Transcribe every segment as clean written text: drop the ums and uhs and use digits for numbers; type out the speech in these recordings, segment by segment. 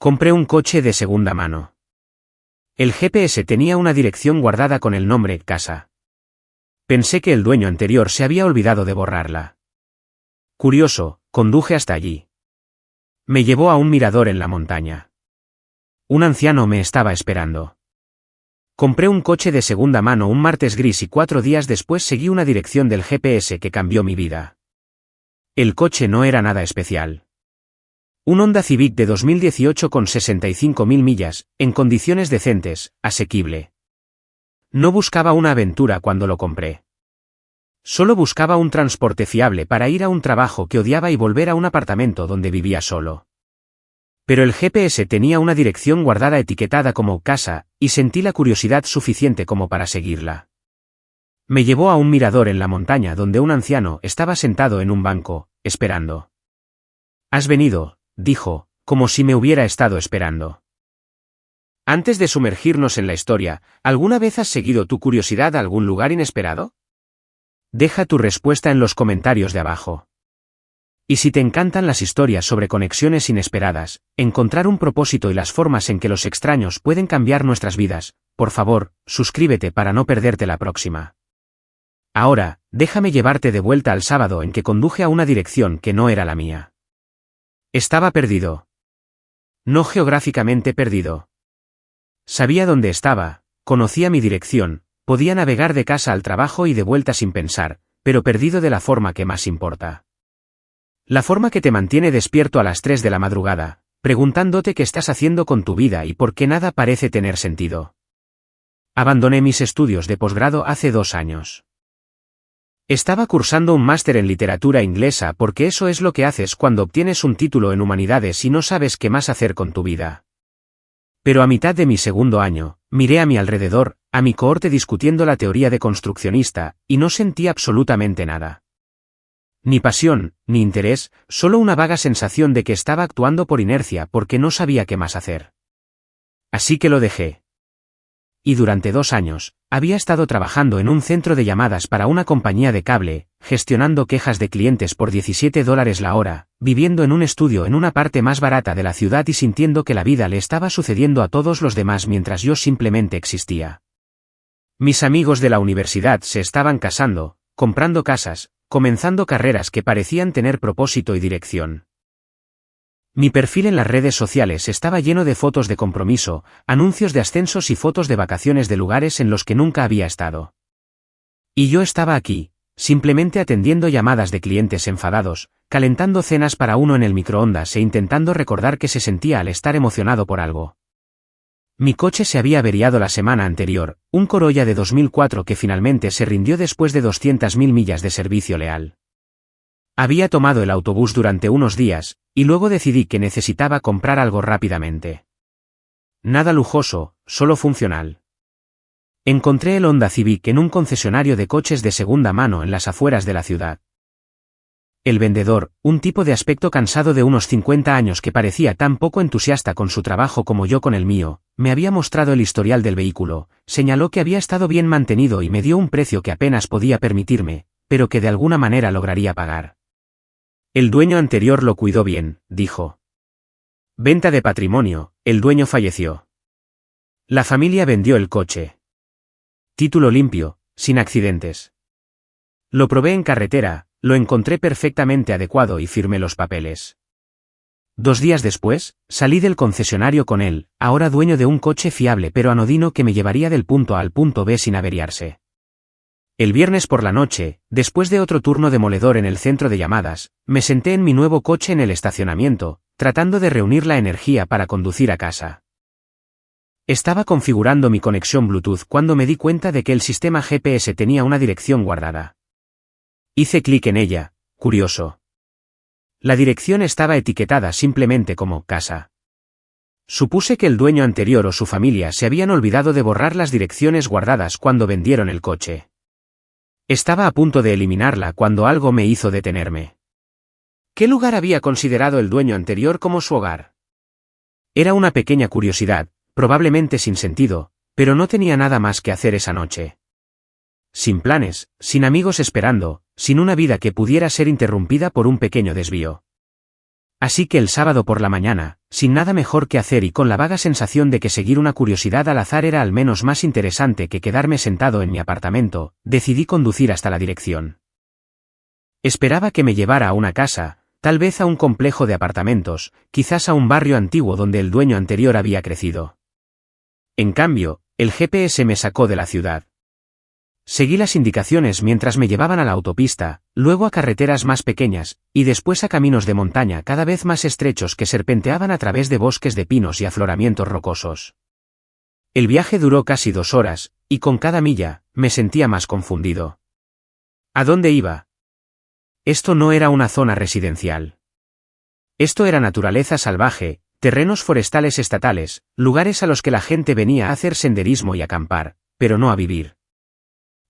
Compré un coche de segunda mano. El GPS tenía una dirección guardada con el nombre casa. Pensé que el dueño anterior se había olvidado de borrarla. Curioso, conduje hasta allí. Me llevó a un mirador en la montaña. Un anciano me estaba esperando. Compré un coche de segunda mano un martes gris y 4 días después seguí una dirección del GPS que cambió mi vida. El coche no era nada especial. Un Honda Civic de 2018 con 65.000 millas, en condiciones decentes, asequible. No buscaba una aventura cuando lo compré. Solo buscaba un transporte fiable para ir a un trabajo que odiaba y volver a un apartamento donde vivía solo. Pero el GPS tenía una dirección guardada etiquetada como casa, y sentí la curiosidad suficiente como para seguirla. Me llevó a un mirador en la montaña donde un anciano estaba sentado en un banco, esperando. «¿Has venido?», dijo, como si me hubiera estado esperando. Antes de sumergirnos en la historia, ¿alguna vez has seguido tu curiosidad a algún lugar inesperado? Deja tu respuesta en los comentarios de abajo. Y si te encantan las historias sobre conexiones inesperadas, encontrar un propósito y las formas en que los extraños pueden cambiar nuestras vidas, por favor, suscríbete para no perderte la próxima. Ahora, déjame llevarte de vuelta al sábado en que conduje a una dirección que no era la mía. Estaba perdido. No geográficamente perdido. Sabía dónde estaba, conocía mi dirección, podía navegar de casa al trabajo y de vuelta sin pensar, pero perdido de la forma que más importa. La forma que te mantiene despierto a las 3 de la madrugada, preguntándote qué estás haciendo con tu vida y por qué nada parece tener sentido. Abandoné mis estudios de posgrado hace 2 años. Estaba cursando un máster en literatura inglesa porque eso es lo que haces cuando obtienes un título en humanidades y no sabes qué más hacer con tu vida. Pero a mitad de mi segundo año, miré a mi alrededor, a mi cohorte discutiendo la teoría deconstruccionista, y no sentí absolutamente nada. Ni pasión, ni interés, solo una vaga sensación de que estaba actuando por inercia porque no sabía qué más hacer. Así que lo dejé. Y durante 2 años, había estado trabajando en un centro de llamadas para una compañía de cable, gestionando quejas de clientes por $17 la hora, viviendo en un estudio en una parte más barata de la ciudad y sintiendo que la vida le estaba sucediendo a todos los demás mientras yo simplemente existía. Mis amigos de la universidad se estaban casando, comprando casas, comenzando carreras que parecían tener propósito y dirección. Mi perfil en las redes sociales estaba lleno de fotos de compromiso, anuncios de ascensos y fotos de vacaciones de lugares en los que nunca había estado. Y yo estaba aquí, simplemente atendiendo llamadas de clientes enfadados, calentando cenas para uno en el microondas e intentando recordar qué se sentía al estar emocionado por algo. Mi coche se había averiado la semana anterior, un Corolla de 2004 que finalmente se rindió después de 200.000 millas de servicio leal. Había tomado el autobús durante unos días, y luego decidí que necesitaba comprar algo rápidamente. Nada lujoso, solo funcional. Encontré el Honda Civic en un concesionario de coches de segunda mano en las afueras de la ciudad. El vendedor, un tipo de aspecto cansado de unos 50 años que parecía tan poco entusiasta con su trabajo como yo con el mío, me había mostrado el historial del vehículo, señaló que había estado bien mantenido y me dio un precio que apenas podía permitirme, pero que de alguna manera lograría pagar. El dueño anterior lo cuidó bien, dijo. Venta de patrimonio, el dueño falleció. La familia vendió el coche. Título limpio, sin accidentes. Lo probé en carretera, lo encontré perfectamente adecuado y firmé los papeles. 2 días después, salí del concesionario con él, ahora dueño de un coche fiable pero anodino que me llevaría del punto A al punto B sin averiarse. El viernes por la noche, después de otro turno demoledor en el centro de llamadas, me senté en mi nuevo coche en el estacionamiento, tratando de reunir la energía para conducir a casa. Estaba configurando mi conexión Bluetooth cuando me di cuenta de que el sistema GPS tenía una dirección guardada. Hice clic en ella, curioso. La dirección estaba etiquetada simplemente como casa. Supuse que el dueño anterior o su familia se habían olvidado de borrar las direcciones guardadas cuando vendieron el coche. Estaba a punto de eliminarla cuando algo me hizo detenerme. ¿Qué lugar había considerado el dueño anterior como su hogar? Era una pequeña curiosidad, probablemente sin sentido, pero no tenía nada más que hacer esa noche. Sin planes, sin amigos esperando, sin una vida que pudiera ser interrumpida por un pequeño desvío. Así que el sábado por la mañana, sin nada mejor que hacer y con la vaga sensación de que seguir una curiosidad al azar era al menos más interesante que quedarme sentado en mi apartamento, decidí conducir hasta la dirección. Esperaba que me llevara a una casa, tal vez a un complejo de apartamentos, quizás a un barrio antiguo donde el dueño anterior había crecido. En cambio, el GPS me sacó de la ciudad. Seguí las indicaciones mientras me llevaban a la autopista, luego a carreteras más pequeñas, y después a caminos de montaña cada vez más estrechos que serpenteaban a través de bosques de pinos y afloramientos rocosos. El viaje duró casi 2 horas, y con cada milla, me sentía más confundido. ¿A dónde iba? Esto no era una zona residencial. Esto era naturaleza salvaje, terrenos forestales estatales, lugares a los que la gente venía a hacer senderismo y acampar, pero no a vivir.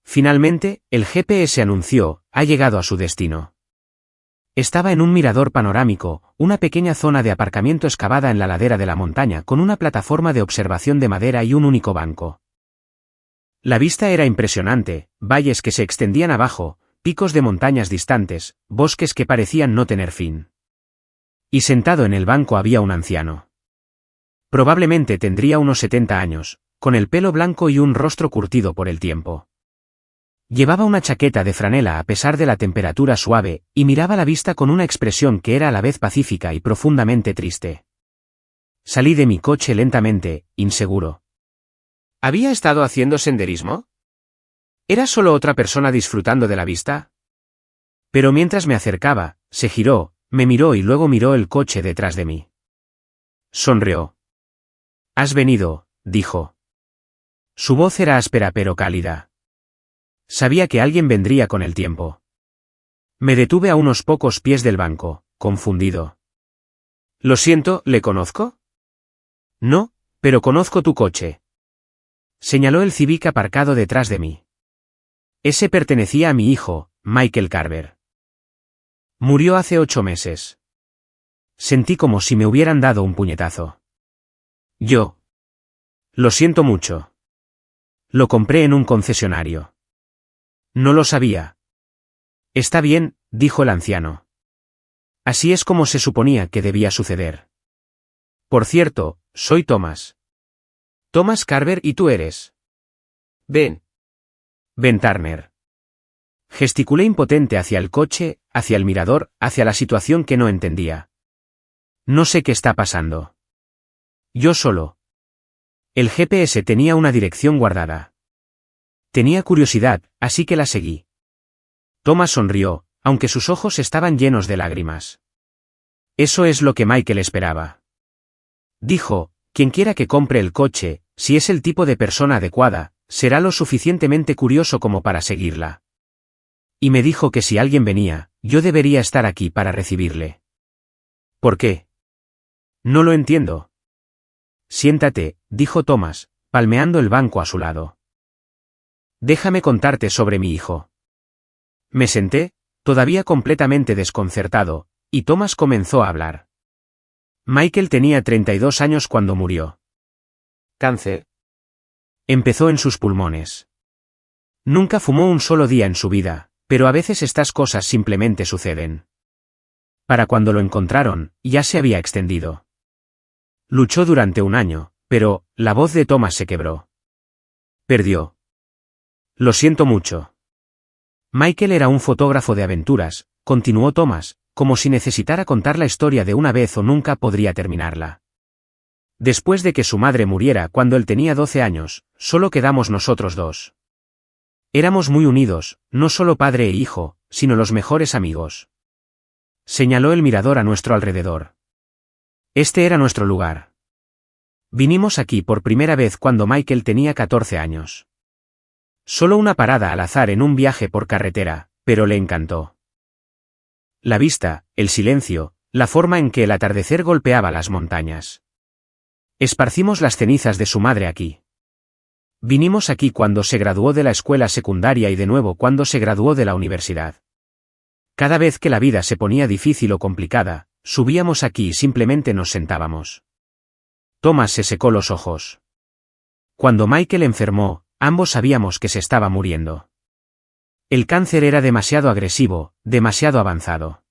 Finalmente, el GPS anunció, ha llegado a su destino. Estaba en un mirador panorámico, una pequeña zona de aparcamiento excavada en la ladera de la montaña con una plataforma de observación de madera y un único banco. La vista era impresionante, valles que se extendían abajo, picos de montañas distantes, bosques que parecían no tener fin. Y sentado en el banco había un anciano. Probablemente tendría unos 70 años, con el pelo blanco y un rostro curtido por el tiempo. Llevaba una chaqueta de franela a pesar de la temperatura suave, y miraba la vista con una expresión que era a la vez pacífica y profundamente triste. Salí de mi coche lentamente, inseguro. ¿Había estado haciendo senderismo? ¿Era solo otra persona disfrutando de la vista? Pero mientras me acercaba, se giró, me miró y luego miró el coche detrás de mí. Sonrió. «Has venido», dijo. Su voz era áspera pero cálida. Sabía que alguien vendría con el tiempo. Me detuve a unos pocos pies del banco, confundido. «Lo siento, ¿le conozco?» «No, pero conozco tu coche». Señaló el Civic aparcado detrás de mí. Ese pertenecía a mi hijo, Michael Carver. Murió hace 8 meses. Sentí como si me hubieran dado un puñetazo. Yo. Lo siento mucho. Lo compré en un concesionario. No lo sabía. Está bien, dijo el anciano. Así es como se suponía que debía suceder. Por cierto, soy Thomas. Thomas Carver y tú eres. Ben. Ben Turner. Gesticulé impotente hacia el coche, hacia el mirador, hacia la situación que no entendía. No sé qué está pasando. Yo solo. El GPS tenía una dirección guardada. Tenía curiosidad, así que la seguí. Thomas sonrió, aunque sus ojos estaban llenos de lágrimas. Eso es lo que Michael esperaba. Dijo, quienquiera que compre el coche, si es el tipo de persona adecuada, será lo suficientemente curioso como para seguirla. Y me dijo que si alguien venía, yo debería estar aquí para recibirle. ¿Por qué? No lo entiendo. Siéntate, dijo Thomas, palmeando el banco a su lado. Déjame contarte sobre mi hijo. Me senté, todavía completamente desconcertado, y Thomas comenzó a hablar. Michael tenía 32 años cuando murió. Cáncer. Empezó en sus pulmones. Nunca fumó un solo día en su vida, pero a veces estas cosas simplemente suceden. Para cuando lo encontraron, ya se había extendido. Luchó durante 1 año, pero la voz de Thomas se quebró. Perdió. Lo siento mucho. Michael era un fotógrafo de aventuras, continuó Thomas, como si necesitara contar la historia de una vez o nunca podría terminarla. Después de que su madre muriera cuando él tenía 12 años, solo quedamos nosotros 2. Éramos muy unidos, no solo padre e hijo, sino los mejores amigos. Señaló el mirador a nuestro alrededor. Este era nuestro lugar. Vinimos aquí por primera vez cuando Michael tenía 14 años. Solo una parada al azar en un viaje por carretera, pero le encantó. La vista, el silencio, la forma en que el atardecer golpeaba las montañas. Esparcimos las cenizas de su madre aquí. Vinimos aquí cuando se graduó de la escuela secundaria y de nuevo cuando se graduó de la universidad. Cada vez que la vida se ponía difícil o complicada, subíamos aquí y simplemente nos sentábamos. Thomas se secó los ojos. Cuando Michael enfermó, ambos sabíamos que se estaba muriendo. El cáncer era demasiado agresivo, demasiado avanzado.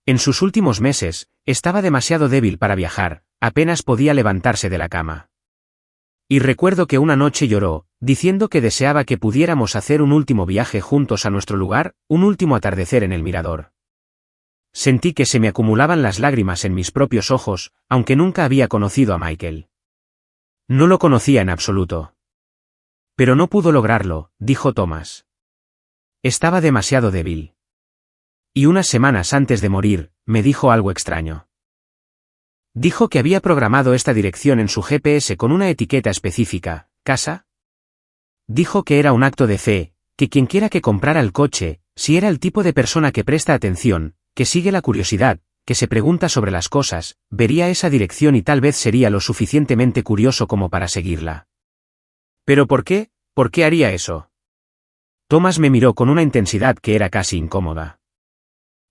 En sus últimos meses, estaba demasiado débil para viajar, apenas podía levantarse de la cama. Y recuerdo que una noche lloró, diciendo que deseaba que pudiéramos hacer un último viaje juntos a nuestro lugar, un último atardecer en el mirador. Sentí que se me acumulaban las lágrimas en mis propios ojos, aunque nunca había conocido a Michael. No lo conocía en absoluto. Pero no pudo lograrlo, dijo Thomas. Estaba demasiado débil. Y unas semanas antes de morir, me dijo algo extraño. Dijo que había programado esta dirección en su GPS con una etiqueta específica, casa. Dijo que era un acto de fe, que quien quiera que comprara el coche, si era el tipo de persona que presta atención, que sigue la curiosidad, que se pregunta sobre las cosas, vería esa dirección y tal vez sería lo suficientemente curioso como para seguirla. ¿Pero por qué? ¿Por qué haría eso? Thomas me miró con una intensidad que era casi incómoda.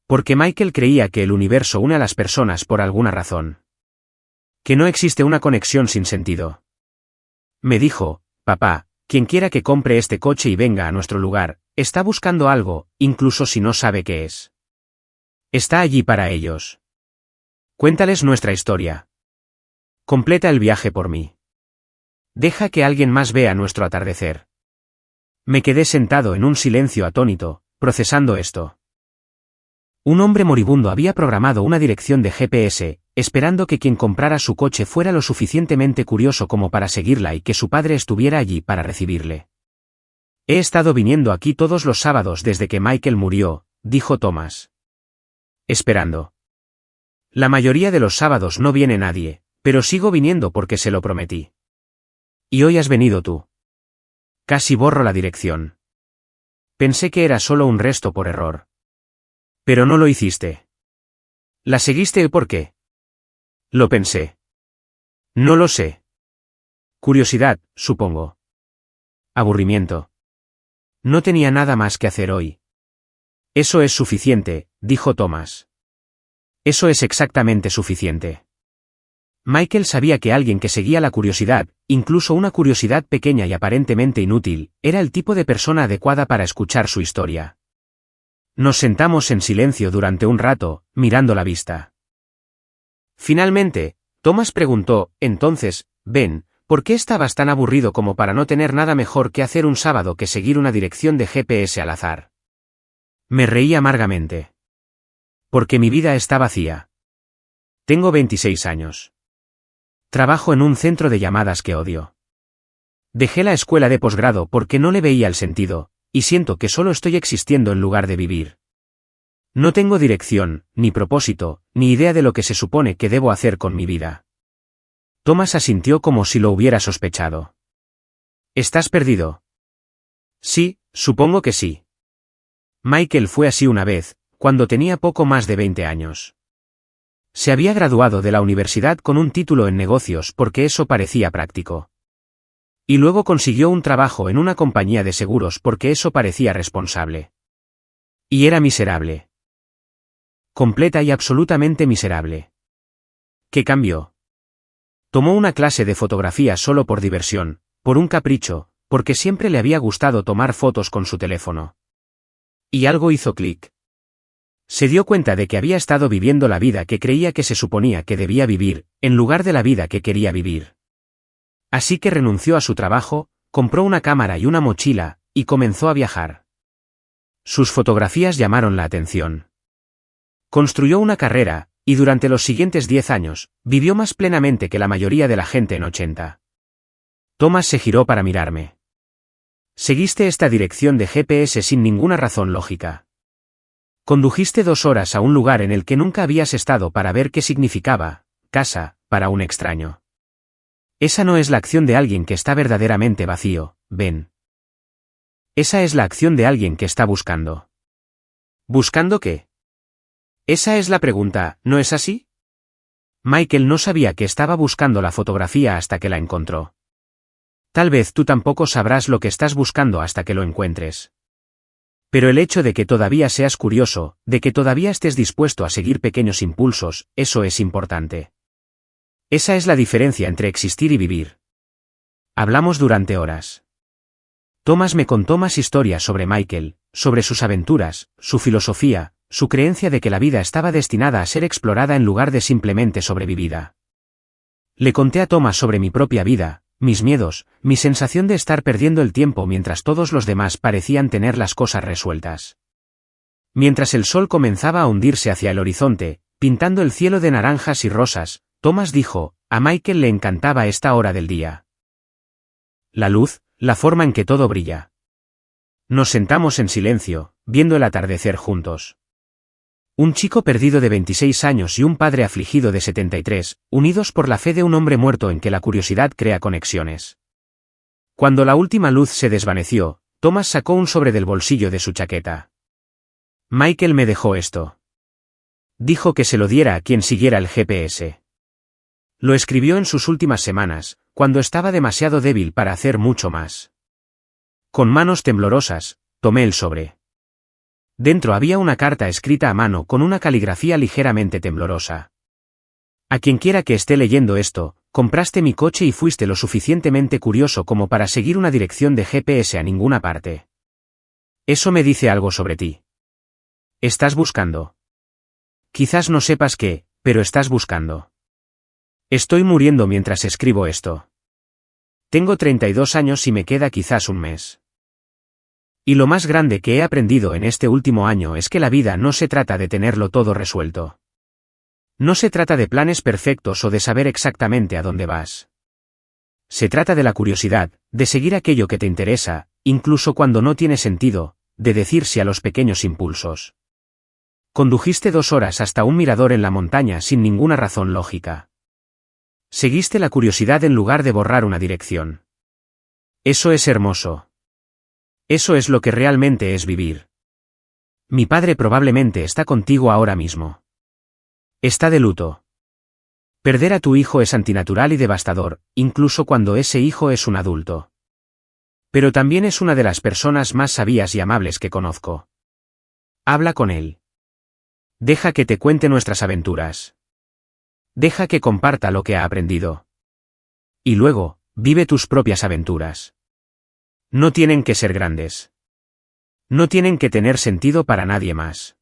Porque Michael creía que el universo une a las personas por alguna razón. Que no existe una conexión sin sentido. Me dijo, papá, quien quiera que compre este coche y venga a nuestro lugar, está buscando algo, incluso si no sabe qué es. Está allí para ellos. Cuéntales nuestra historia. Completa el viaje por mí. Deja que alguien más vea nuestro atardecer. Me quedé sentado en un silencio atónito, procesando esto. Un hombre moribundo había programado una dirección de GPS, esperando que quien comprara su coche fuera lo suficientemente curioso como para seguirla y que su padre estuviera allí para recibirle. He estado viniendo aquí todos los sábados desde que Michael murió, dijo Thomas. Esperando. La mayoría de los sábados no viene nadie, pero sigo viniendo porque se lo prometí. Y hoy has venido tú. Casi borro la dirección. Pensé que era solo un resto por error. Pero no lo hiciste. ¿La seguiste por qué? Lo pensé. No lo sé. Curiosidad, supongo. Aburrimiento. No tenía nada más que hacer hoy. Eso es suficiente, dijo Thomas. Eso es exactamente suficiente. Michael sabía que alguien que seguía la curiosidad, incluso una curiosidad pequeña y aparentemente inútil, era el tipo de persona adecuada para escuchar su historia. Nos sentamos en silencio durante un rato, mirando la vista. Finalmente, Thomas preguntó, entonces, Ben, ¿por qué estabas tan aburrido como para no tener nada mejor que hacer un sábado que seguir una dirección de GPS al azar? Me reí amargamente. Porque mi vida está vacía. Tengo 26 años. Trabajo en un centro de llamadas que odio. Dejé la escuela de posgrado porque no le veía el sentido, y siento que solo estoy existiendo en lugar de vivir. No tengo dirección, ni propósito, ni idea de lo que se supone que debo hacer con mi vida. Thomas asintió como si lo hubiera sospechado. ¿Estás perdido? Sí, supongo que sí. Michael fue así una vez, cuando tenía poco más de 20 años. Se había graduado de la universidad con un título en negocios porque eso parecía práctico. Y luego consiguió un trabajo en una compañía de seguros porque eso parecía responsable. Y era miserable. Completa y absolutamente miserable. ¿Qué cambió? Tomó una clase de fotografía solo por diversión, por un capricho, porque siempre le había gustado tomar fotos con su teléfono. Y algo hizo clic. Se dio cuenta de que había estado viviendo la vida que creía que se suponía que debía vivir, en lugar de la vida que quería vivir. Así que renunció a su trabajo, compró una cámara y una mochila, y comenzó a viajar. Sus fotografías llamaron la atención. Construyó una carrera, y durante los siguientes 10 años, vivió más plenamente que la mayoría de la gente en 80. Thomas se giró para mirarme. Seguiste esta dirección de GPS sin ninguna razón lógica. Condujiste 2 horas a un lugar en el que nunca habías estado para ver qué significaba, casa, para un extraño. Esa no es la acción de alguien que está verdaderamente vacío, Ben. Esa es la acción de alguien que está buscando. ¿Buscando qué? Esa es la pregunta, ¿no es así? Michael no sabía que estaba buscando la fotografía hasta que la encontró. Tal vez tú tampoco sabrás lo que estás buscando hasta que lo encuentres. Pero el hecho de que todavía seas curioso, de que todavía estés dispuesto a seguir pequeños impulsos, eso es importante. Esa es la diferencia entre existir y vivir. Hablamos durante horas. Thomas me contó más historias sobre Michael, sobre sus aventuras, su filosofía, su creencia de que la vida estaba destinada a ser explorada en lugar de simplemente sobrevivida. Le conté a Thomas sobre mi propia vida, mis miedos, mi sensación de estar perdiendo el tiempo mientras todos los demás parecían tener las cosas resueltas. Mientras el sol comenzaba a hundirse hacia el horizonte, pintando el cielo de naranjas y rosas, Thomas dijo, a Michael le encantaba esta hora del día. La luz, la forma en que todo brilla. Nos sentamos en silencio, viendo el atardecer juntos. Un chico perdido de 26 años y un padre afligido de 73, unidos por la fe de un hombre muerto en que la curiosidad crea conexiones. Cuando la última luz se desvaneció, Thomas sacó un sobre del bolsillo de su chaqueta. Michael me dejó esto. Dijo que se lo diera a quien siguiera el GPS. Lo escribió en sus últimas semanas, cuando estaba demasiado débil para hacer mucho más. Con manos temblorosas, tomé el sobre. Dentro había una carta escrita a mano con una caligrafía ligeramente temblorosa. A quien quiera que esté leyendo esto, compraste mi coche y fuiste lo suficientemente curioso como para seguir una dirección de GPS a ninguna parte. Eso me dice algo sobre ti. Estás buscando. Quizás no sepas qué, pero estás buscando. Estoy muriendo mientras escribo esto. Tengo 32 años y me queda quizás un mes. Y lo más grande que he aprendido en este último año es que la vida no se trata de tenerlo todo resuelto. No se trata de planes perfectos o de saber exactamente a dónde vas. Se trata de la curiosidad, de seguir aquello que te interesa, incluso cuando no tiene sentido, de decir sí a los pequeños impulsos. Condujiste 2 horas hasta un mirador en la montaña sin ninguna razón lógica. Seguiste la curiosidad en lugar de borrar una dirección. Eso es hermoso. Eso es lo que realmente es vivir. Mi padre probablemente está contigo ahora mismo. Está de luto. Perder a tu hijo es antinatural y devastador, incluso cuando ese hijo es un adulto. Pero también es una de las personas más sabias y amables que conozco. Habla con él. Deja que te cuente nuestras aventuras. Deja que comparta lo que ha aprendido. Y luego, vive tus propias aventuras. No tienen que ser grandes. No tienen que tener sentido para nadie más.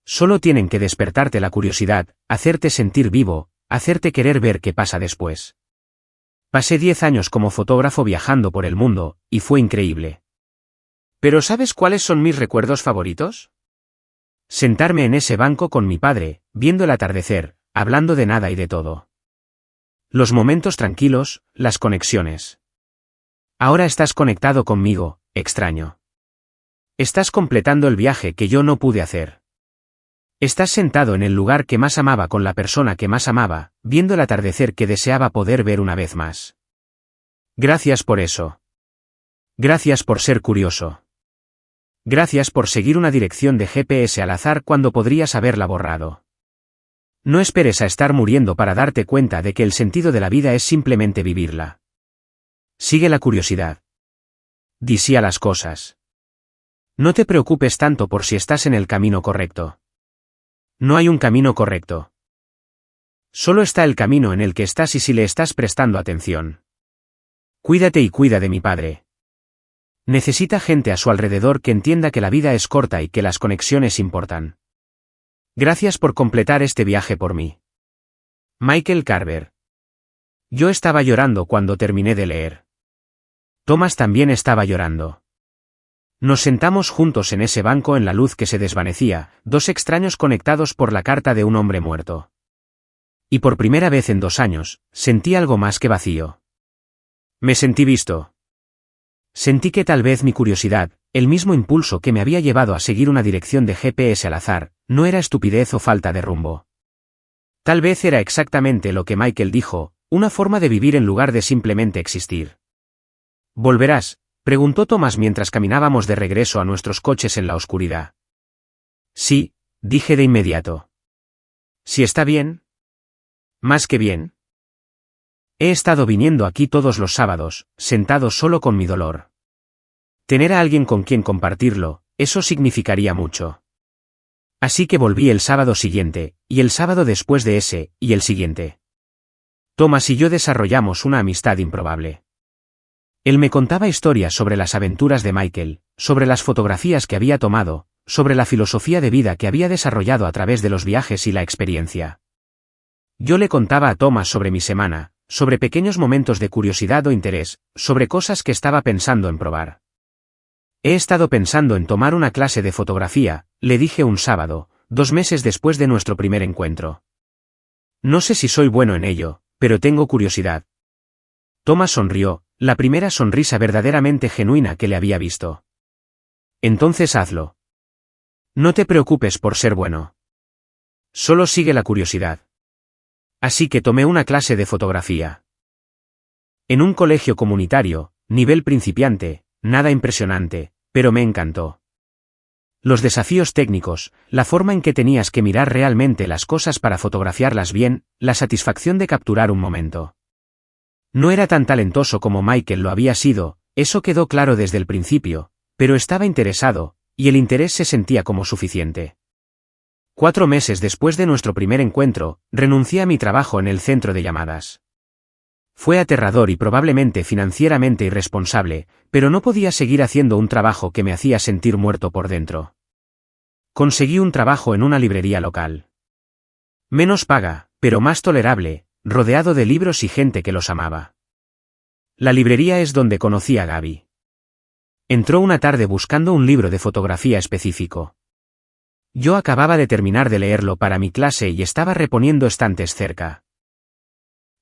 Solo tienen que despertarte la curiosidad, hacerte sentir vivo, hacerte querer ver qué pasa después. Pasé 10 años como fotógrafo viajando por el mundo, y fue increíble. ¿Pero sabes cuáles son mis recuerdos favoritos? Sentarme en ese banco con mi padre, viendo el atardecer, hablando de nada y de todo. Los momentos tranquilos, las conexiones. Ahora estás conectado conmigo, extraño. Estás completando el viaje que yo no pude hacer. Estás sentado en el lugar que más amaba con la persona que más amaba, viendo el atardecer que deseaba poder ver una vez más. Gracias por eso. Gracias por ser curioso. Gracias por seguir una dirección de GPS al azar cuando podrías haberla borrado. No esperes a estar muriendo para darte cuenta de que el sentido de la vida es simplemente vivirla. Sigue la curiosidad. Di sí a las cosas. No te preocupes tanto por si estás en el camino correcto. No hay un camino correcto. Solo está el camino en el que estás y si le estás prestando atención. Cuídate y cuida de mi padre. Necesita gente a su alrededor que entienda que la vida es corta y que las conexiones importan. Gracias por completar este viaje por mí. Michael Carver. Yo estaba llorando cuando terminé de leer. Thomas también estaba llorando. Nos sentamos juntos en ese banco en la luz que se desvanecía, 2 extraños conectados por la carta de un hombre muerto. Y por primera vez en 2 años, sentí algo más que vacío. Me sentí visto. Sentí que tal vez mi curiosidad, el mismo impulso que me había llevado a seguir una dirección de GPS al azar, no era estupidez o falta de rumbo. Tal vez era exactamente lo que Michael dijo, una forma de vivir en lugar de simplemente existir. ¿Volverás?, preguntó Thomas mientras caminábamos de regreso a nuestros coches en la oscuridad. Sí, dije de inmediato. ¿Si está bien? Más que bien. He estado viniendo aquí todos los sábados, sentado solo con mi dolor. Tener a alguien con quien compartirlo, eso significaría mucho. Así que volví el sábado siguiente, y el sábado después de ese, y el siguiente. Thomas y yo desarrollamos una amistad improbable. Él me contaba historias sobre las aventuras de Michael, sobre las fotografías que había tomado, sobre la filosofía de vida que había desarrollado a través de los viajes y la experiencia. Yo le contaba a Thomas sobre mi semana, sobre pequeños momentos de curiosidad o interés, sobre cosas que estaba pensando en probar. He estado pensando en tomar una clase de fotografía, le dije un sábado, 2 meses después de nuestro primer encuentro. No sé si soy bueno en ello, pero tengo curiosidad. Thomas sonrió, la primera sonrisa verdaderamente genuina que le había visto. Entonces hazlo. No te preocupes por ser bueno. Solo sigue la curiosidad. Así que tomé una clase de fotografía. En un colegio comunitario, nivel principiante, nada impresionante, pero me encantó. Los desafíos técnicos, la forma en que tenías que mirar realmente las cosas para fotografiarlas bien, la satisfacción de capturar un momento. No era tan talentoso como Michael lo había sido, eso quedó claro desde el principio, pero estaba interesado, y el interés se sentía como suficiente. 4 meses después de nuestro primer encuentro, renuncié a mi trabajo en el centro de llamadas. Fue aterrador y probablemente financieramente irresponsable, pero no podía seguir haciendo un trabajo que me hacía sentir muerto por dentro. Conseguí un trabajo en una librería local. Menos paga, pero más tolerable, rodeado de libros y gente que los amaba. La librería es donde conocí a Gaby. Entró una tarde buscando un libro de fotografía específico. Yo acababa de terminar de leerlo para mi clase y estaba reponiendo estantes cerca.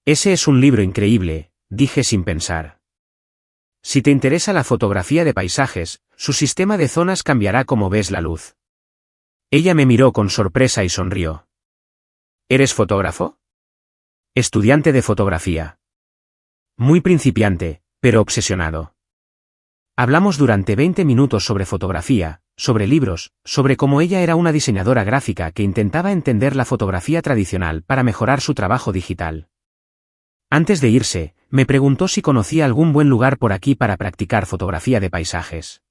Ese es un libro increíble, dije sin pensar. Si te interesa la fotografía de paisajes, su sistema de zonas cambiará como ves la luz. Ella me miró con sorpresa y sonrió. ¿Eres fotógrafo? Estudiante de fotografía. Muy principiante, pero obsesionado. Hablamos durante 20 minutos sobre fotografía, sobre libros, sobre cómo ella era una diseñadora gráfica que intentaba entender la fotografía tradicional para mejorar su trabajo digital. Antes de irse, me preguntó si conocía algún buen lugar por aquí para practicar fotografía de paisajes.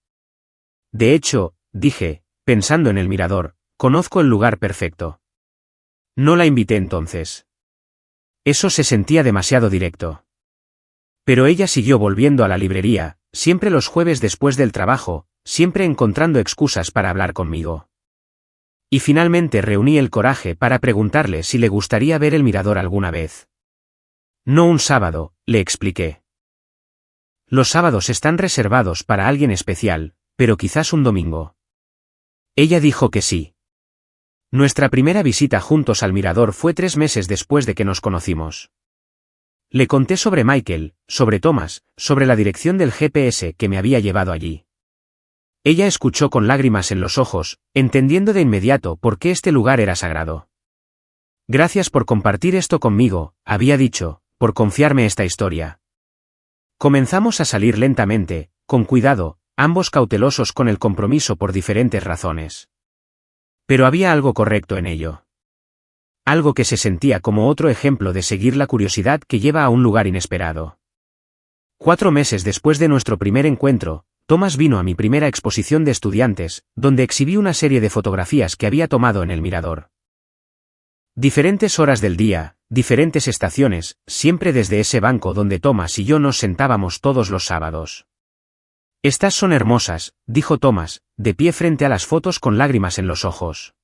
De hecho, dije, pensando en el mirador, conozco el lugar perfecto. No la invité entonces. Eso se sentía demasiado directo. Pero ella siguió volviendo a la librería, siempre los jueves después del trabajo, siempre encontrando excusas para hablar conmigo. Y finalmente reuní el coraje para preguntarle si le gustaría ver el mirador alguna vez. No un sábado, le expliqué. Los sábados están reservados para alguien especial, pero quizás un domingo. Ella dijo que sí. Nuestra primera visita juntos al mirador fue 3 meses después de que nos conocimos. Le conté sobre Michael, sobre Thomas, sobre la dirección del GPS que me había llevado allí. Ella escuchó con lágrimas en los ojos, entendiendo de inmediato por qué este lugar era sagrado. Gracias por compartir esto conmigo, había dicho, por confiarme esta historia. Comenzamos a salir lentamente, con cuidado, ambos cautelosos con el compromiso por diferentes razones. Pero había algo correcto en ello. Algo que se sentía como otro ejemplo de seguir la curiosidad que lleva a un lugar inesperado. 4 meses después de nuestro primer encuentro, Thomas vino a mi primera exposición de estudiantes, donde exhibí una serie de fotografías que había tomado en el mirador. Diferentes horas del día, diferentes estaciones, siempre desde ese banco donde Thomas y yo nos sentábamos todos los sábados. Estas son hermosas, dijo Thomas, de pie frente a las fotos con lágrimas en los ojos.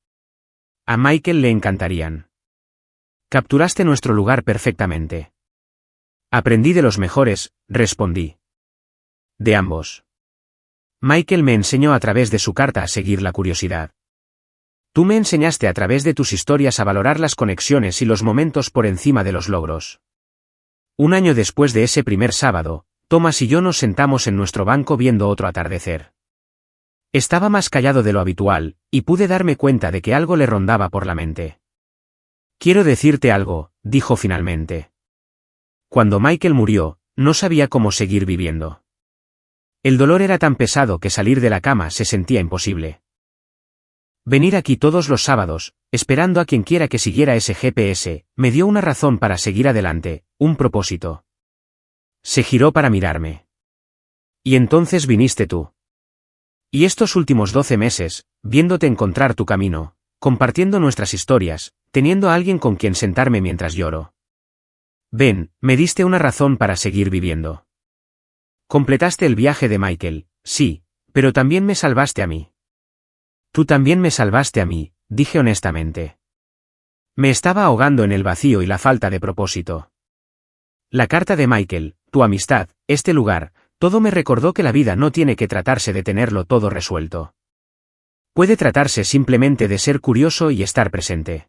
A Michael le encantarían. Capturaste nuestro lugar perfectamente. Aprendí de los mejores, respondí. De ambos. Michael me enseñó a través de su carta a seguir la curiosidad. Tú me enseñaste a través de tus historias a valorar las conexiones y los momentos por encima de los logros. 1 año después de ese primer sábado, Thomas y yo nos sentamos en nuestro banco viendo otro atardecer. Estaba más callado de lo habitual, y pude darme cuenta de que algo le rondaba por la mente. Quiero decirte algo, dijo finalmente. Cuando Michael murió, no sabía cómo seguir viviendo. El dolor era tan pesado que salir de la cama se sentía imposible. Venir aquí todos los sábados, esperando a quien quiera que siguiera ese GPS, me dio una razón para seguir adelante, un propósito. Se giró para mirarme. Y entonces viniste tú. Y estos últimos 12 meses, viéndote encontrar tu camino, compartiendo nuestras historias, teniendo a alguien con quien sentarme mientras lloro. Ven, me diste una razón para seguir viviendo. Completaste el viaje de Michael, sí, pero también me salvaste a mí. Tú también me salvaste a mí, dije honestamente. Me estaba ahogando en el vacío y la falta de propósito. La carta de Michael, tu amistad, este lugar, todo me recordó que la vida no tiene que tratarse de tenerlo todo resuelto. Puede tratarse simplemente de ser curioso y estar presente.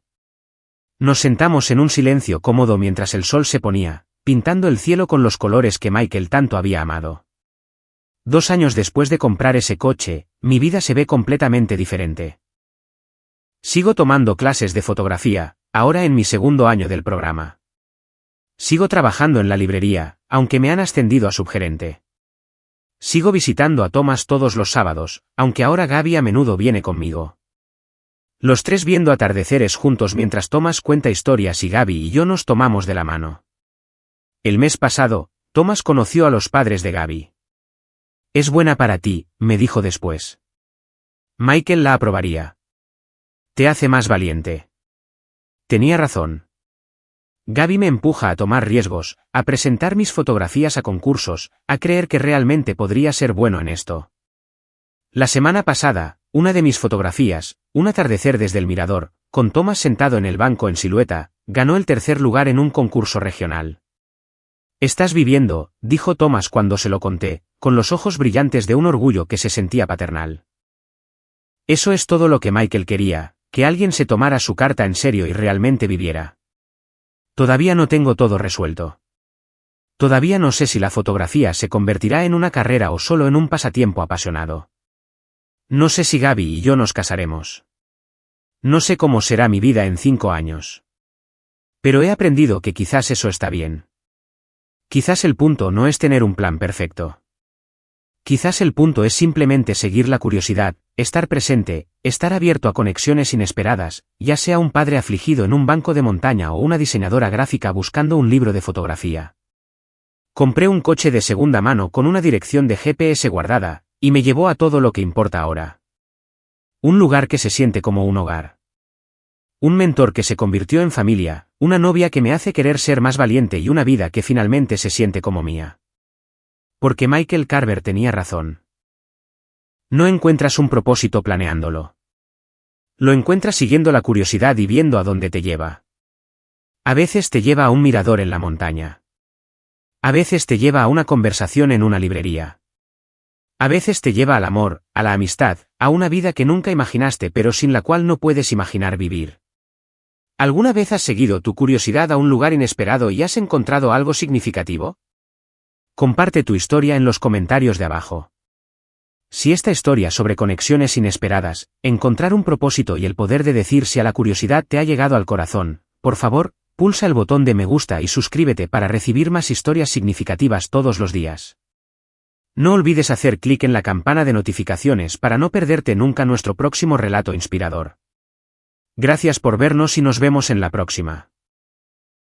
Nos sentamos en un silencio cómodo mientras el sol se ponía, pintando el cielo con los colores que Michael tanto había amado. 2 años después de comprar ese coche, mi vida se ve completamente diferente. Sigo tomando clases de fotografía, ahora en mi 2.º año del programa. Sigo trabajando en la librería, aunque me han ascendido a subgerente. Sigo visitando a Thomas todos los sábados, aunque ahora Gaby a menudo viene conmigo. Los 3 viendo atardeceres juntos mientras Thomas cuenta historias y Gaby y yo nos tomamos de la mano. El mes pasado, Thomas conoció a los padres de Gaby. Es buena para ti, me dijo después. Michael la aprobaría. Te hace más valiente. Tenía razón. Gaby me empuja a tomar riesgos, a presentar mis fotografías a concursos, a creer que realmente podría ser bueno en esto. La semana pasada, una de mis fotografías, un atardecer desde el mirador, con Thomas sentado en el banco en silueta, ganó el 3er lugar en un concurso regional. Estás viviendo, dijo Thomas cuando se lo conté, con los ojos brillantes de un orgullo que se sentía paternal. Eso es todo lo que Michael quería, que alguien se tomara su carta en serio y realmente viviera. Todavía no tengo todo resuelto. Todavía no sé si la fotografía se convertirá en una carrera o solo en un pasatiempo apasionado. No sé si Gaby y yo nos casaremos. No sé cómo será mi vida en 5 años. Pero he aprendido que quizás eso está bien. Quizás el punto no es tener un plan perfecto. Quizás el punto es simplemente seguir la curiosidad, estar presente, estar abierto a conexiones inesperadas, ya sea un padre afligido en un banco de montaña o una diseñadora gráfica buscando un libro de fotografía. Compré un coche de segunda mano con una dirección de GPS guardada, y me llevó a todo lo que importa ahora. Un lugar que se siente como un hogar. Un mentor que se convirtió en familia, una novia que me hace querer ser más valiente y una vida que finalmente se siente como mía. Porque Michael Carver tenía razón. No encuentras un propósito planeándolo. Lo encuentras siguiendo la curiosidad y viendo a dónde te lleva. A veces te lleva a un mirador en la montaña. A veces te lleva a una conversación en una librería. A veces te lleva al amor, a la amistad, a una vida que nunca imaginaste pero sin la cual no puedes imaginar vivir. ¿Alguna vez has seguido tu curiosidad a un lugar inesperado y has encontrado algo significativo? Comparte tu historia en los comentarios de abajo. Si esta historia sobre conexiones inesperadas, encontrar un propósito y el poder de decir si a la curiosidad te ha llegado al corazón, por favor, pulsa el botón de me gusta y suscríbete para recibir más historias significativas todos los días. No olvides hacer clic en la campana de notificaciones para no perderte nunca nuestro próximo relato inspirador. Gracias por vernos y nos vemos en la próxima.